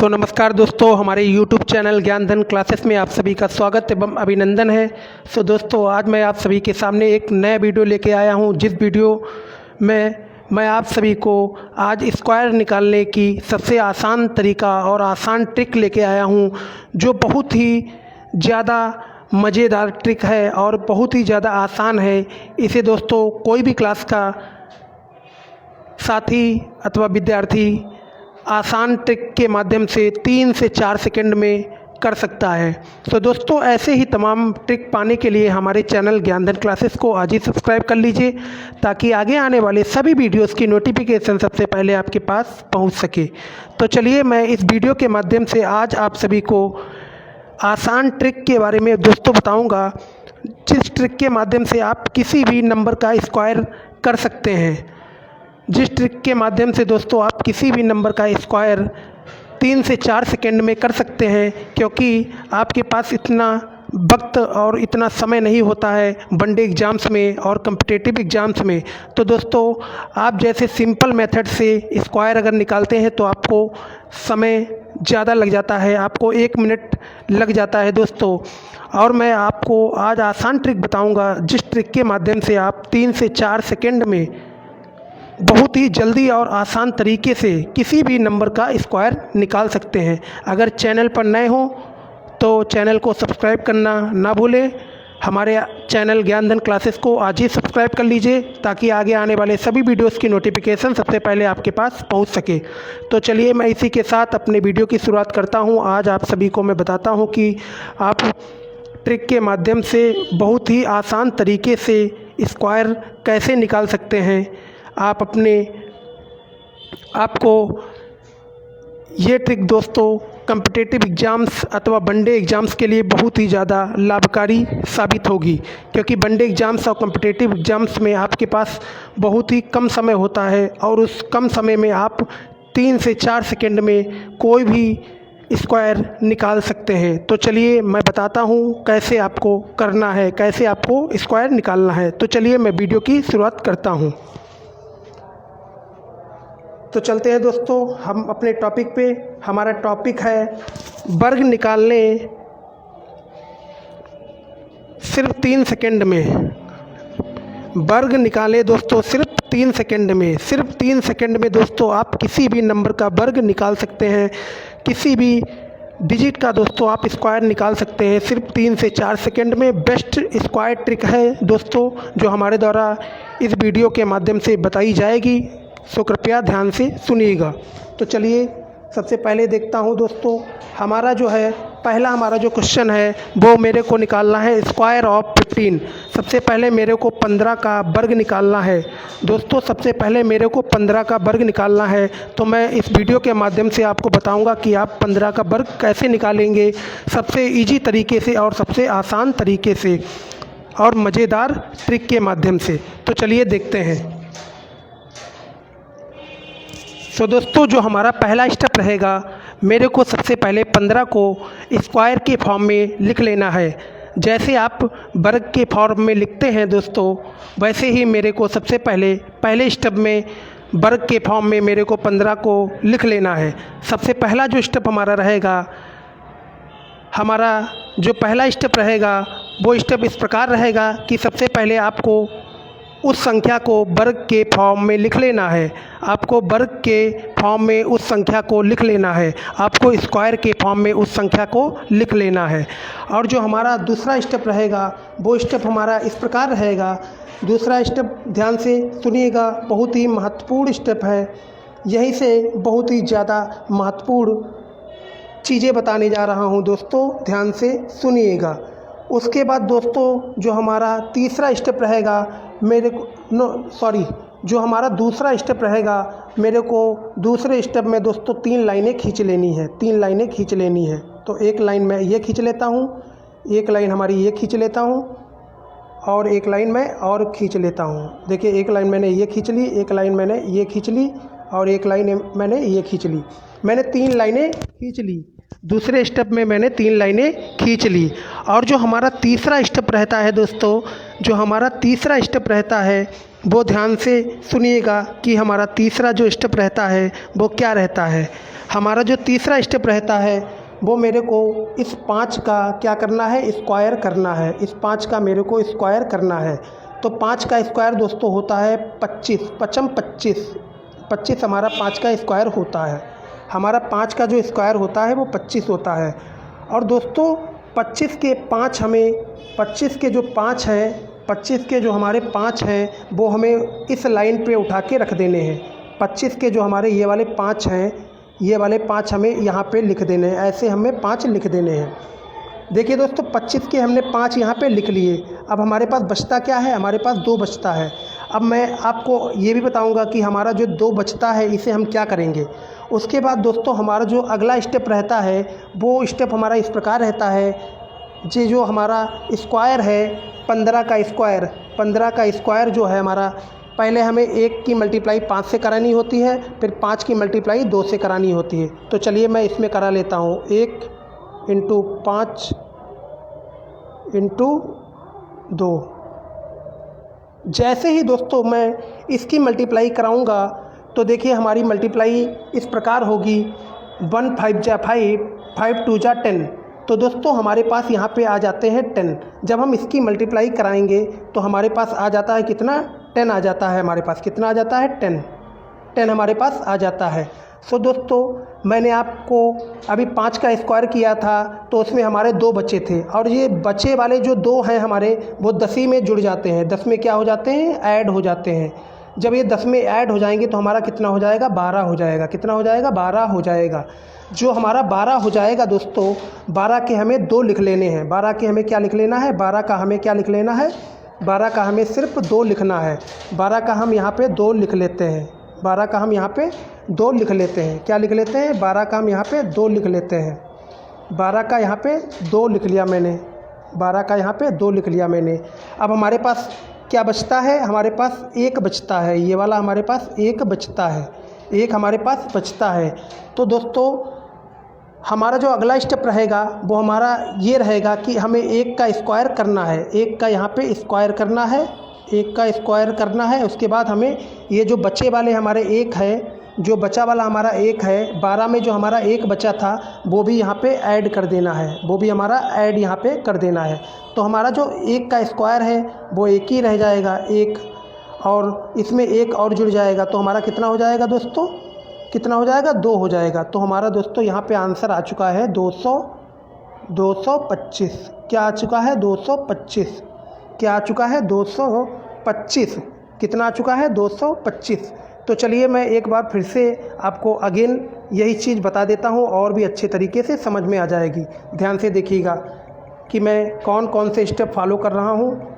नमस्कार दोस्तों, हमारे YouTube चैनल ज्ञानधन क्लासेस में आप सभी का स्वागत एवं अभिनंदन है। दोस्तों, आज मैं आप सभी के सामने एक नया वीडियो लेके आया हूं, जिस वीडियो में मैं आप सभी को आज स्क्वायर निकालने की सबसे आसान तरीका और आसान ट्रिक लेके आया हूं, जो बहुत ही ज़्यादा मज़ेदार ट्रिक है और बहुत ही ज़्यादा आसान है। इसे दोस्तों कोई भी क्लास का साथी अथवा विद्यार्थी आसान ट्रिक के माध्यम से 3 से 4 सेकंड में कर सकता है। दोस्तों, ऐसे ही तमाम ट्रिक पाने के लिए हमारे चैनल ज्ञानधन क्लासेस को आज ही सब्सक्राइब कर लीजिए, ताकि आगे आने वाले सभी वीडियोस की नोटिफिकेशन सबसे पहले आपके पास पहुंच सके। तो चलिए, मैं इस वीडियो के माध्यम से आज आप सभी को आसान ट्रिक के बारे में दोस्तों बताऊँगा, जिस ट्रिक के माध्यम से आप किसी भी नंबर का स्क्वायर कर सकते हैं। जिस ट्रिक के माध्यम से दोस्तों आप किसी भी नंबर का स्क्वायर 3 से 4 सेकंड में कर सकते हैं, क्योंकि आपके पास इतना वक्त और इतना समय नहीं होता है वनडे एग्ज़ाम्स में और कॉम्पिटिटिव एग्ज़ाम्स में। तो दोस्तों, आप जैसे सिंपल मेथड से स्क्वायर अगर निकालते हैं तो आपको समय ज़्यादा लग जाता है, आपको 1 मिनट लग जाता है दोस्तों। और मैं आपको आज आसान ट्रिक बताऊंगा, जिस ट्रिक के माध्यम से आप 3 से 4 सेकंड में बहुत ही जल्दी और आसान तरीके से किसी भी नंबर का स्क्वायर निकाल सकते हैं। अगर चैनल पर नए हो तो चैनल को सब्सक्राइब करना ना भूलें। हमारे चैनल ज्ञानधन क्लासेस को आज ही सब्सक्राइब कर लीजिए, ताकि आगे आने वाले सभी वीडियोस की नोटिफिकेशन सबसे पहले आपके पास पहुंच सके। तो चलिए, मैं इसी के साथ अपने वीडियो की शुरुआत करता हूं। आज आप सभी को मैं बताता हूं कि आप ट्रिक के माध्यम से बहुत ही आसान तरीके से स्क्वायर कैसे निकाल सकते हैं। आपको ये ट्रिक दोस्तों कॉम्पिटिटिव एग्ज़ाम्स अथवा वनडे एग्ज़ाम्स के लिए बहुत ही ज़्यादा लाभकारी साबित होगी, क्योंकि वनडे एग्ज़ाम्स और कॉम्पिटिटिव एग्ज़ाम्स में आपके पास बहुत ही कम समय होता है, और उस कम समय में आप 3 से 4 सेकंड में कोई भी स्क्वायर निकाल सकते हैं। तो चलिए, मैं बताता हूँ कैसे आपको करना है, कैसे आपको स्क्वायर निकालना है। तो चलिए, मैं वीडियो की शुरुआत करता हूँ। तो चलते हैं दोस्तों हम अपने टॉपिक पे। हमारा टॉपिक है वर्ग निकालने सिर्फ 3 सेकंड में। वर्ग निकालें दोस्तों सिर्फ 3 सेकंड में। सिर्फ 3 सेकंड में दोस्तों आप किसी भी नंबर का वर्ग निकाल सकते हैं, किसी भी डिजिट का दोस्तों आप स्क्वायर निकाल सकते हैं सिर्फ 3 से 4 सेकंड में। बेस्ट स्क्वायर ट्रिक है दोस्तों, जो हमारे द्वारा इस वीडियो के माध्यम से बताई जाएगी, कृपया ध्यान से सुनिएगा। तो चलिए, सबसे पहले देखता हूँ दोस्तों, हमारा जो क्वेश्चन है वो मेरे को निकालना है स्क्वायर ऑफ 15। सबसे पहले मेरे को 15 का वर्ग निकालना है दोस्तों। सबसे पहले मेरे को 15 का वर्ग निकालना है। तो मैं इस वीडियो के माध्यम से आपको बताऊंगा कि आप 15 का वर्ग कैसे निकालेंगे, सबसे ईजी तरीके से और सबसे आसान तरीके से और मज़ेदार ट्रिक के माध्यम से। तो चलिए देखते हैं। दोस्तों, जो हमारा पहला स्टेप रहेगा, मेरे को सबसे पहले 15 को स्क्वायर के फॉर्म में लिख लेना है। जैसे आप वर्ग के फॉर्म में लिखते हैं दोस्तों, वैसे ही मेरे को सबसे पहले स्टेप में वर्ग के फॉर्म में मेरे को 15 को लिख लेना है। सबसे पहला जो स्टेप हमारा रहेगा, वो स्टेप इस प्रकार रहेगा कि सबसे पहले आपको उस संख्या को वर्ग के फॉर्म में लिख लेना है। आपको वर्ग के फॉर्म में उस संख्या को लिख लेना है, आपको स्क्वायर के फॉर्म में उस संख्या को लिख लेना है। और जो हमारा दूसरा स्टेप रहेगा, वो स्टेप हमारा इस प्रकार रहेगा। दूसरा स्टेप ध्यान से सुनिएगा, बहुत ही महत्वपूर्ण स्टेप है। यहीं से बहुत ही ज़्यादा महत्वपूर्ण चीज़ें बताने जा रहा हूँ दोस्तों, ध्यान से सुनिएगा। उसके बाद दोस्तों, जो हमारा तीसरा स्टेप रहेगा, जो हमारा दूसरा स्टेप रहेगा, मेरे को दूसरे स्टेप में दोस्तों 3 लाइनें खींच लेनी है। 3 लाइनें खींच लेनी है। तो एक लाइन मैं ये खींच लेता हूँ, एक लाइन हमारी ये खींच लेता हूँ, और एक लाइन मैं और खींच लेता हूँ। देखिए, एक लाइन मैंने ये खींच ली, एक लाइन मैंने ये खींच ली, और एक लाइन मैंने ये खींच ली। मैंने 3 लाइनें खींच ली। दूसरे स्टेप में मैंने 3 लाइनें खींच ली। और जो हमारा तीसरा स्टेप रहता है दोस्तों, वो ध्यान से सुनिएगा कि हमारा तीसरा जो स्टेप रहता है वो क्या रहता है। हमारा जो तीसरा स्टेप रहता है वो मेरे को इस 5 का क्या करना है, स्क्वायर करना है। इस 5 का मेरे को स्क्वायर करना है। तो 5 का स्क्वायर दोस्तों होता है 25, 25 हमारा 5 का स्क्वायर होता है। हमारा 5 का जो स्क्वायर होता है वो 25 होता है। और दोस्तों 25 के 5 हमें 25 के जो 5 हैं 25 के जो हमारे 5 हैं वो हमें इस लाइन पे उठा के रख देने हैं। 25 के जो हमारे ये वाले 5 हैं, ये वाले 5 हमें यहाँ पे लिख देने हैं। ऐसे हमें 5 लिख देने हैं। देखिए दोस्तों 25 के हमने 5 यहाँ पे लिख लिए। अब हमारे पास बचता क्या है, हमारे पास 2 बचता है। अब मैं आपको ये भी बताऊँगा कि हमारा जो 2 बचता है इसे हम क्या करेंगे। उसके बाद दोस्तों हमारा जो अगला स्टेप रहता है वो स्टेप हमारा इस प्रकार रहता है। जो हमारा स्क्वायर है 15 का स्क्वायर जो है हमारा, पहले हमें 1 की मल्टीप्लाई 5 से करानी होती है, फिर 5 की मल्टीप्लाई 2 से करानी होती है। तो चलिए मैं इसमें करा लेता हूँ। 1 × 5 × 2। जैसे ही दोस्तों मैं इसकी मल्टीप्लाई कराऊंगा तो देखिए हमारी मल्टीप्लाई इस प्रकार होगी। 1 5 जा 5, 5 2 जा 10। तो दोस्तों हमारे पास यहाँ पे आ जाते हैं 10। जब हम इसकी मल्टीप्लाई कराएंगे तो हमारे पास आ जाता है कितना, 10 आ जाता है। हमारे पास कितना आ जाता है, 10 हमारे पास आ जाता है। सो दोस्तों मैंने आपको अभी 5 का स्क्वायर किया था तो उसमें हमारे 2 बचे थे, और ये बचे वाले जो 2 हैं हमारे वो 10 में जुड़ जाते हैं। 10 में क्या हो जाते हैं, ऐड हो जाते हैं। जब ये 10 में ऐड हो जाएंगे तो हमारा कितना हो जाएगा, 12 हो जाएगा। कितना हो जाएगा, 12 हो जाएगा। जो हमारा 12 हो जाएगा दोस्तों, 12 के हमें 2 लिख लेने हैं। 12 के हमें क्या लिख लेना है, 12 का हमें क्या लिख लेना है, 12 का हमें सिर्फ 2 लिखना है। 12 का हम यहाँ पे 2 लिख लेते हैं। 12 का हम यहाँ पे 2 लिख लेते हैं। क्या लिख लेते हैं, 12 का हम यहाँ पे 2 लिख लेते हैं। 12 का यहाँ पे 2 लिख लिया मैंने। 12 का यहाँ पे 2 लिख लिया मैंने। अब हमारे पास क्या बचता है, हमारे पास 1 बचता है। ये वाला हमारे पास 1 बचता है। 1 हमारे पास बचता है। तो दोस्तों हमारा जो अगला स्टेप रहेगा वो हमारा ये रहेगा कि हमें 1 का स्क्वायर करना है। 1 का यहाँ पे स्क्वायर करना है। 1 का स्क्वायर करना है। उसके बाद हमें ये जो बचे वाले हमारे 1 है, जो बचा वाला हमारा 1 है, 12 में जो हमारा 1 बचा था वो भी यहाँ पे ऐड कर देना है। वो भी हमारा ऐड यहाँ पे कर देना है। तो हमारा जो 1 का स्क्वायर है वो 1 ही रह जाएगा, 1, और इसमें 1 और जुड़ जाएगा। तो हमारा कितना हो जाएगा दोस्तों, कितना हो जाएगा, 2 हो जाएगा। तो हमारा दोस्तों यहाँ पे आंसर आ चुका है 225। क्या आ चुका है, 225। क्या आ चुका है, 225। कितना आ चुका है, 225। तो चलिए मैं एक बार फिर से आपको अगेन यही चीज़ बता देता हूँ और भी अच्छे तरीके से समझ में आ जाएगी। ध्यान से देखिएगा कि मैं कौन कौन से स्टेप फॉलो कर रहा हूँ।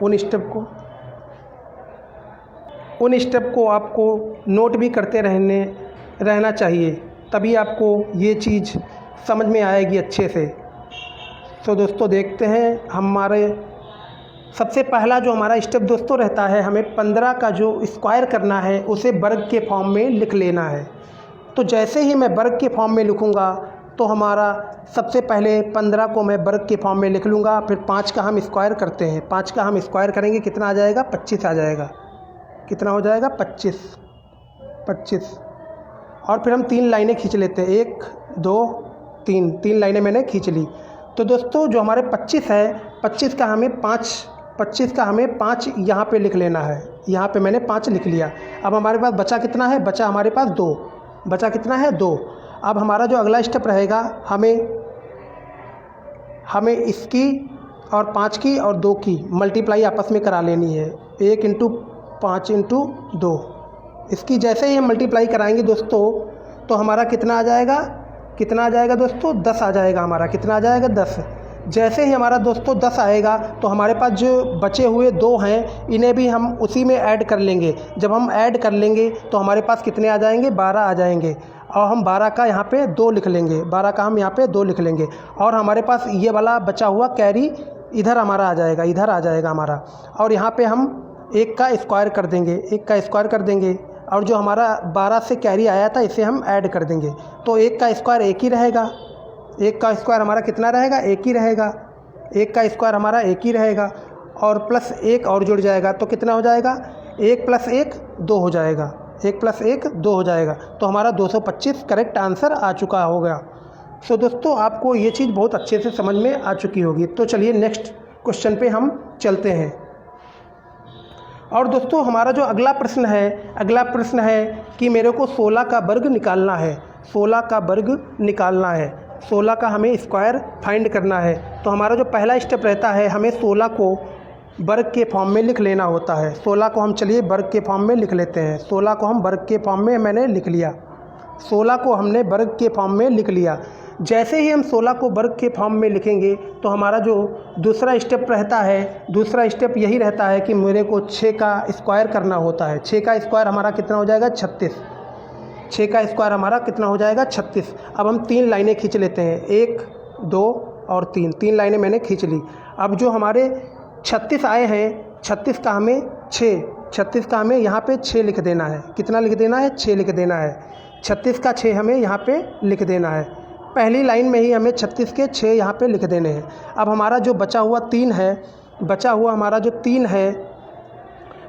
उन स्टेप को आपको नोट भी करते रहना चाहिए, तभी आपको ये चीज़ समझ में आएगी अच्छे से। तो दोस्तों देखते हैं, हमारे सबसे पहला जो हमारा स्टेप दोस्तों रहता है, हमें 15 का जो स्क्वायर करना है उसे वर्ग के फॉर्म में लिख लेना है। तो जैसे ही मैं वर्ग के फॉर्म में लिखूँगा तो हमारा सबसे पहले 15 को मैं वर्ग के फॉर्म में लिख लूँगा। फिर 5 का हम स्क्वायर करते हैं। 5 का हम स्क्वायर करेंगे, कितना आ जाएगा, 25 आ जाएगा। कितना हो जाएगा, 25। और फिर हम 3 लाइनें खींच लेते हैं, 1 2 3 लाइनें मैंने खींच ली। तो दोस्तों जो हमारे 25 है, 25 का हमें 5 यहाँ पे लिख लेना है। यहाँ पे मैंने 5 लिख लिया। अब हमारे पास बचा कितना है, बचा हमारे पास 2। बचा कितना है, 2। अब हमारा जो अगला स्टेप रहेगा, हमें इसकी और 5 की और 2 की मल्टीप्लाई आपस में करा लेनी है। 1 × 5 × 2। इसकी जैसे ही हम मल्टीप्लाई कराएंगे दोस्तों तो हमारा कितना आ जाएगा, दोस्तों, 10 आ जाएगा। हमारा कितना आ जाएगा, 10। जैसे ही हमारा दोस्तों 10 आएगा तो हमारे पास जो बचे हुए 2 हैं इन्हें भी हम उसी में ऐड कर लेंगे। जब हम ऐड कर लेंगे तो हमारे पास कितने आ जाएंगे, 12 आ जाएंगे। और हम 12 का यहाँ पे 2 लिख लेंगे। 12 का हम यहाँ पे 2 लिख लेंगे। और हमारे पास ये वाला बचा हुआ कैरी इधर हमारा आ जाएगा, इधर आ जाएगा हमारा। और यहाँ पे हम 1 का स्क्वायर कर देंगे, 1 का स्क्वायर कर देंगे। और जो हमारा 12 से कैरी आया था इसे हम ऐड कर देंगे। तो 1 का स्क्वायर 1 ही रहेगा। 1 का स्क्वायर हमारा कितना रहेगा, 1 ही रहेगा। 1 का स्क्वायर हमारा 1 ही रहेगा। और प्लस 1 और जुड़ जाएगा तो कितना हो जाएगा, 1 + 1 2 हो जाएगा। 1 + 1 2 हो जाएगा, तो हमारा 225 करेक्ट आंसर आ चुका होगा। सो दोस्तों आपको ये चीज़ बहुत अच्छे से समझ में आ चुकी होगी। तो चलिए नेक्स्ट क्वेश्चन पे हम चलते हैं। और दोस्तों हमारा जो अगला प्रश्न है कि मेरे को 16 का वर्ग निकालना है। 16 का वर्ग निकालना है, 16 का हमें स्क्वायर फाइंड करना है। तो हमारा जो पहला स्टेप रहता है, हमें 16 को वर्ग के फॉर्म में लिख लेना होता है। 16 को हम चलिए वर्ग के फॉर्म में लिख लेते हैं। 16 को हम वर्ग के फॉर्म में मैंने लिख लिया। 16 को हमने वर्ग के फॉर्म में लिख लिया। जैसे ही हम 16 को वर्ग के फॉर्म में लिखेंगे तो हमारा जो दूसरा स्टेप रहता है, दूसरा स्टेप यही रहता है कि मेरे को 6 का स्क्वायर करना होता है। 6 का स्क्वायर हमारा कितना हो जाएगा? 36। 6 का स्क्वायर हमारा कितना हो जाएगा? 36। अब हम 3 लाइनें खींच लेते हैं, 1 2 और 3। 3 लाइनें मैंने खींच ली। अब जो हमारे 36 आए हैं, 36 का हमें 36 का हमें यहाँ पे 6 लिख देना है। कितना लिख देना है? 6 लिख देना है। 36 का 6 हमें यहाँ पे लिख देना है। पहली लाइन में ही हमें 36 के 6 यहाँ पे लिख देने हैं। अब हमारा जो बचा हुआ 3 है, हमारा जो 3 है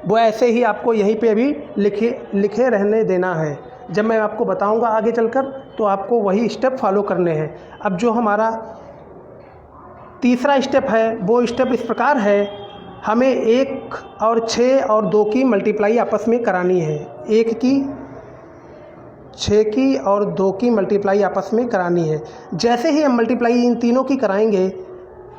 वो ऐसे ही आपको यहीं पे अभी लिखे रहने देना है। जब मैं आपको बताऊंगा आगे चलकर तो आपको वही स्टेप फॉलो करने हैं। अब जो हमारा तीसरा स्टेप है वो स्टेप इस प्रकार है, हमें 1 और 6 और 2 की मल्टीप्लाई आपस में करानी है। 1 की 6 की और 2 की मल्टीप्लाई आपस में करानी है। जैसे ही हम मल्टीप्लाई इन तीनों की कराएंगे,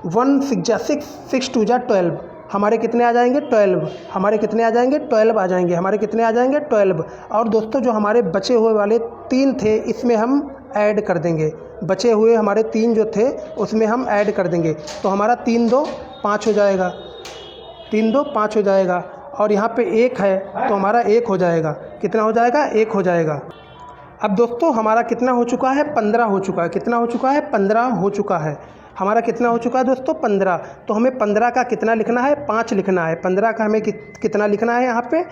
1 6 जा 6, 6 2 जा 12, हमारे कितने आ जाएंगे? 12। हमारे कितने आ जाएंगे? 12 आ जाएंगे। हमारे कितने आ जाएंगे? 12। और दोस्तों जो हमारे बचे हुए वाले 3 थे इसमें हम ऐड कर देंगे। बचे हुए हमारे 3 जो थे उसमें हम ऐड कर देंगे। तो हमारा 3 2 5 हो जाएगा, 3 2 5 हो जाएगा। और यहाँ पे 1 है तो हमारा 1 हो जाएगा। कितना हो जाएगा? 1 हो जाएगा। अब दोस्तों हमारा कितना हो चुका है? 15 हो चुका है। कितना हो चुका है? 15 हो चुका है। हमारा कितना हो चुका है दोस्तों? 15। तो हमें 15 का कितना लिखना है? 5 लिखना है। 15 का हमें कितना लिखना है यहाँ पे?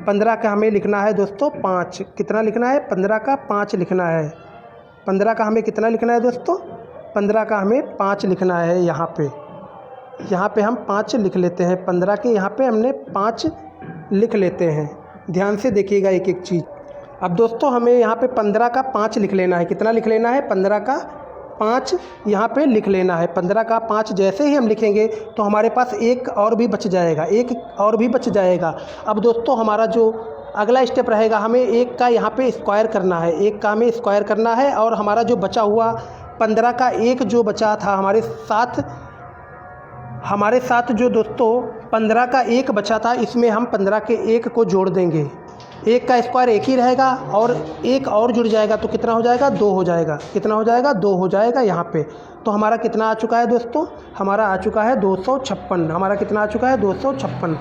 15 का हमें लिखना है दोस्तों 5। कितना लिखना है? 15 का 5 लिखना है। 15 का हमें कितना लिखना है दोस्तों? 15 का हमें 5 लिखना है। यहाँ पे हम 5 लिख लेते हैं। 15 के यहाँ पे हमने 5 लिख लेते हैं। ध्यान से देखिएगा एक एक चीज़। अब दोस्तों हमें यहाँ पे 15 का 5 लिख लेना है। कितना लिख लेना है? 15 का 5 यहाँ पे लिख लेना है। 15 का 5 जैसे ही हम लिखेंगे तो हमारे पास 1 और भी बच जाएगा, 1 और भी बच जाएगा। अब दोस्तों हमारा जो अगला स्टेप रहेगा, हमें 1 का यहाँ पे स्क्वायर करना है। 1 का हमें स्क्वायर करना है। और हमारा जो बचा हुआ 15 का 1 जो बचा था हमारे साथ जो दोस्तों 15 का 1 बचा था, इसमें हम 15 के 1 को जोड़ देंगे। 1 का स्क्वायर 1 ही रहेगा और 1 और जुड़ जाएगा तो कितना हो जाएगा? 2 हो जाएगा। कितना हो जाएगा? 2 हो जाएगा यहाँ पे। तो हमारा कितना आ चुका है दोस्तों? हमारा आ चुका है 256। हमारा कितना आ चुका है? 256।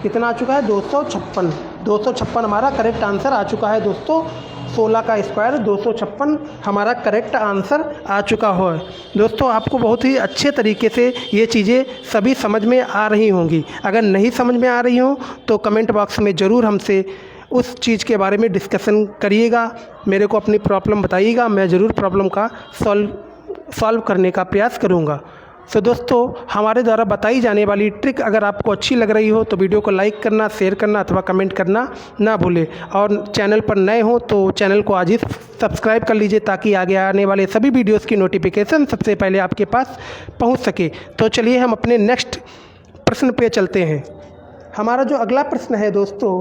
कितना आ चुका है? 256। 256 हमारा करेक्ट आंसर आ चुका है दोस्तों। 16 का स्क्वायर 256 हमारा करेक्ट आंसर आ चुका हो। दोस्तों आपको बहुत ही अच्छे तरीके से ये चीज़ें सभी समझ में आ रही होंगी। अगर नहीं समझ में आ रही हो तो कमेंट बॉक्स में ज़रूर हमसे उस चीज़ के बारे में डिस्कशन करिएगा, मेरे को अपनी प्रॉब्लम बताइएगा। मैं ज़रूर प्रॉब्लम का सॉल्व करने का प्रयास करूँगा। तो दोस्तों हमारे द्वारा बताई जाने वाली ट्रिक अगर आपको अच्छी लग रही हो तो वीडियो को लाइक करना, शेयर करना अथवा कमेंट करना ना भूलें। और चैनल पर नए हो तो चैनल को आज ही सब्सक्राइब कर लीजिए ताकि आगे आने वाले सभी वीडियोस की नोटिफिकेशन सबसे पहले आपके पास पहुंच सके। तो चलिए हम अपने नेक्स्ट प्रश्न पे चलते हैं। हमारा जो अगला प्रश्न है दोस्तों,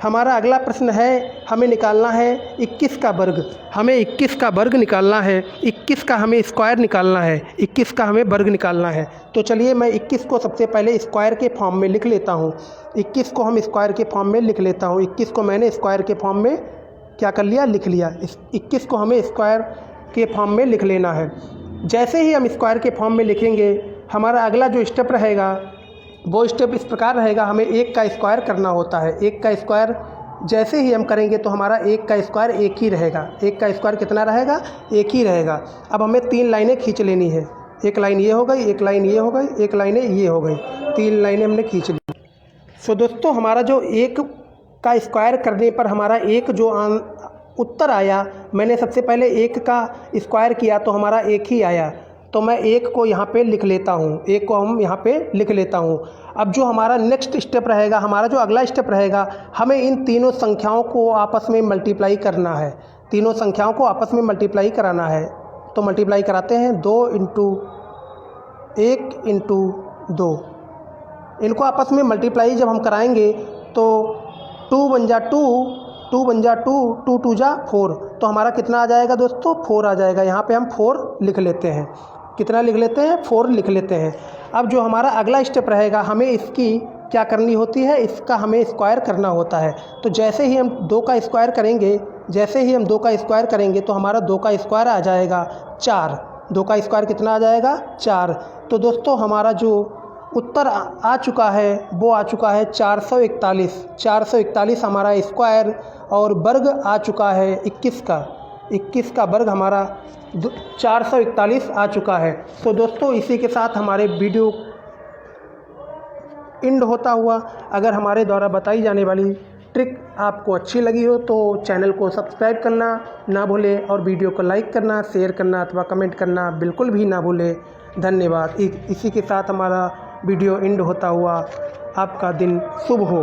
हमारा अगला प्रश्न है, हमें निकालना है 21 का वर्ग। हमें 21 का वर्ग निकालना है। 21 का हमें स्क्वायर निकालना है। 21 का हमें वर्ग निकालना है। तो चलिए मैं 21 को सबसे पहले स्क्वायर के फॉर्म में लिख लेता हूँ। 21 को हम स्क्वायर के फॉर्म में लिख लेता हूँ। 21 को मैंने स्क्वायर के फॉर्म में क्या कर लिया? लिख लिया। 21 को हमें स्क्वायर के फॉर्म में लिख लेना है। जैसे ही हम स्क्वायर के फॉर्म में लिखेंगे, हमारा अगला जो स्टेप रहेगा वो स्टेप इस प्रकार रहेगा, हमें 1 का स्क्वायर करना होता है। 1 का स्क्वायर जैसे ही हम करेंगे तो हमारा 1 का स्क्वायर 1 ही रहेगा। 1 का स्क्वायर कितना रहेगा? 1 ही रहेगा। अब हमें 3 लाइनें खींच लेनी है। एक लाइन ये हो गई, एक लाइन ये हो गई, एक लाइनें ये हो गई। 3 लाइनें हमने खींच ली। सो दोस्तों हमारा जो 1 का स्क्वायर करने पर हमारा 1 जो उत्तर आया, मैंने सबसे पहले 1 का स्क्वायर किया तो हमारा 1 ही आया। तो मैं एक को यहाँ पे लिख लेता हूँ, एक को हम यहाँ पे लिख लेता हूँ। अब जो हमारा नेक्स्ट स्टेप रहेगा, हमारा जो अगला स्टेप रहेगा, हमें इन तीनों संख्याओं को आपस में मल्टीप्लाई करना है, तीनों संख्याओं को आपस में मल्टीप्लाई कराना है। तो मल्टीप्लाई कराते हैं, 2 इंटू 1 इंटू 2, इनको आपस में मल्टीप्लाई जब हम कराएंगे तो 2 बन जा 2, 2 बन जा 2, 2 2 जा 4, तो हमारा कितना आ जाएगा दोस्तों, 4 आ जाएगा। यहाँ पे हम 4 लिख लेते हैं, कितना लिख लेते हैं, 4 लिख लेते हैं। अब जो हमारा अगला स्टेप रहेगा, हमें इसकी क्या करनी होती है, इसका हमें स्क्वायर करना होता है। तो जैसे ही हम 2 का स्क्वायर करेंगे, जैसे ही हम 2 का स्क्वायर करेंगे तो हमारा 2 का स्क्वायर आ जाएगा 4, 2 का स्क्वायर कितना आ जाएगा, 4। तो दोस्तों हमारा जो उत्तर आ चुका है वो आ चुका है 441। 441 हमारा स्क्वायर और वर्ग आ चुका है 21 का, 21 का वर्ग हमारा 441 आ चुका है। तो दोस्तों इसी के साथ हमारे वीडियो एंड होता हुआ, अगर हमारे द्वारा बताई जाने वाली ट्रिक आपको अच्छी लगी हो तो चैनल को सब्सक्राइब करना ना भूलें और वीडियो को लाइक करना, शेयर करना अथवा कमेंट करना बिल्कुल भी ना भूलें। धन्यवाद। इसी के साथ हमारा वीडियो एंड होता हुआ, आपका दिन शुभ हो।